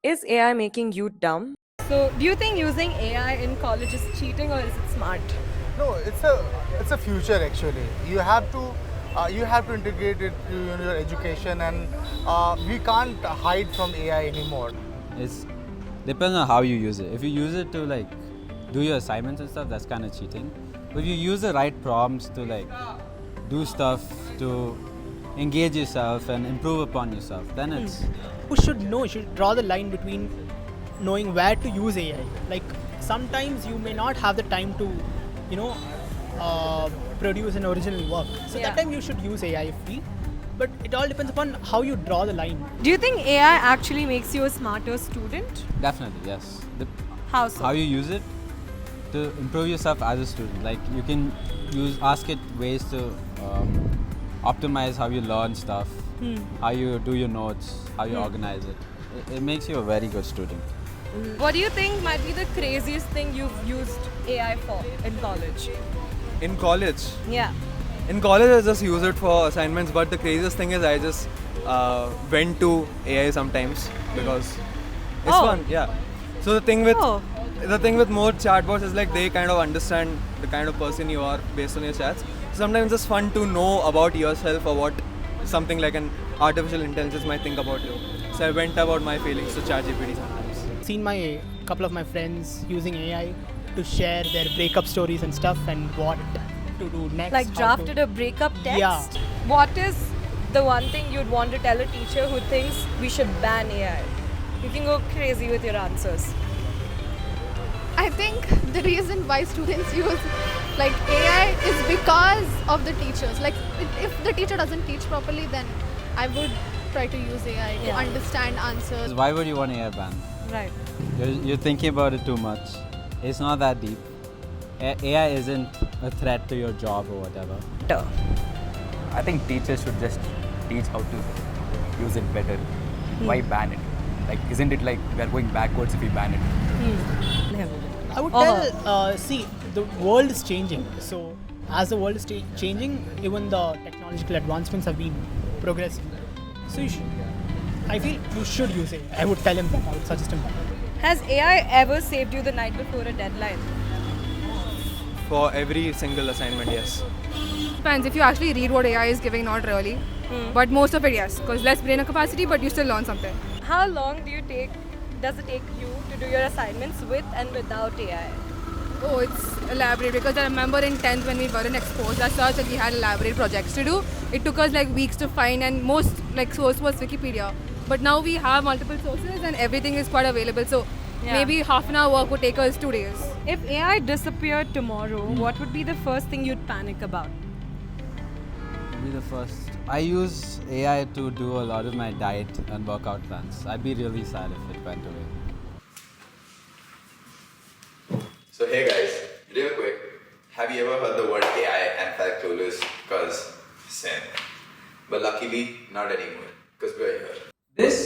Is AI making you dumb? So, do you think using AI in college is cheating or is it smart? No, it's a future actually. You have to integrate it to your education, and we can't hide from AI anymore. It's depends on how you use it. If you use it to like do your assignments and stuff, that's kind of cheating. But if you use the right prompts to like do stuff to engage yourself and improve upon yourself, then it's Who should know, should draw the line between knowing where to use AI. Like sometimes you may not have the time to, you know, produce an original work. So Yeah. that time you should use AI free. But it all depends upon how you draw the line. Do you think AI actually makes you a smarter student? definitely yes. How so? How you use it to improve yourself as a student. Like you can ask it ways to optimize how you learn stuff, how you do your notes, how you organize it. It makes you a very good student. What do you think might be the craziest thing you've used AI for in college? In college. Yeah. In college, I just use it for assignments. But the craziest thing is, I just went to AI sometimes because it's Oh. fun. Yeah. So Oh. the thing with more chatbots is like they kind of understand the kind of person you are based on your chats. Sometimes it's fun to know about yourself or what something like an artificial intelligence might think about you. So I went about my feelings to ChatGPT sometimes. Seen my couple of my friends using AI to share their breakup stories and stuff and what to do next. Like how drafted to, a breakup text? Yeah. What is the one thing you'd want to tell a teacher who thinks we should ban AI? You can go crazy with your answers. I think the reason why students use like AI is because of the teachers. Like if the teacher doesn't teach properly, then I would try to use AI to Yeah. understand answers. Why would you want AI ban? Right. You're thinking about it too much. It's not that deep. AI isn't a threat to your job or whatever. I think teachers should just teach how to use it better. Why ban it? Like, isn't it like we are going backwards if we ban it? I would Uh-huh. tell, see, the world is changing. So, as the world is changing, even the technological advancements have been progressing. So, I feel you should use it. I would tell him that. I would suggest him that. Has AI ever saved you the night before a deadline? For every single assignment, yes. Depends if you actually read what AI is giving, not really. But most of it, yes, because less brain capacity, but you still learn something. How long does it take you to do your assignments with and without AI? Oh, it's elaborate because I remember in 10th when we were in Expose, as such, and we had elaborate projects to do. It took us like weeks to find, and most like source was Wikipedia. But now we have multiple sources and everything is quite available. So Yeah. maybe half an hour work would take us 2 days. If AI disappeared tomorrow, what would be the first thing you'd panic about? Be the first. I use AI to do a lot of my diet and workout plans. I'd be really sad if it went away. So hey guys, real quick, have you ever heard the word AI and felt clueless? Cause same. But luckily, not anymore. Cause we're here. This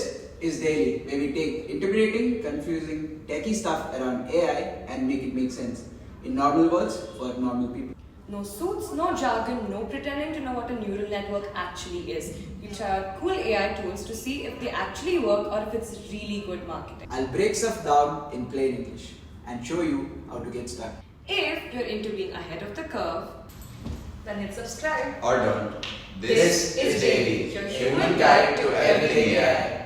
is Daily, where we take intimidating, confusing, techie stuff around AI and make it make sense in normal words for normal people. No suits, no jargon, no pretending to know what a neural network actually is. We'll try out cool AI tools to see if they actually work or if it's really good marketing. I'll break stuff down in plain English and show you how to get stuck. If you're into being ahead of the curve, then hit subscribe. Or don't. This is Daily, your human guide to everything AI.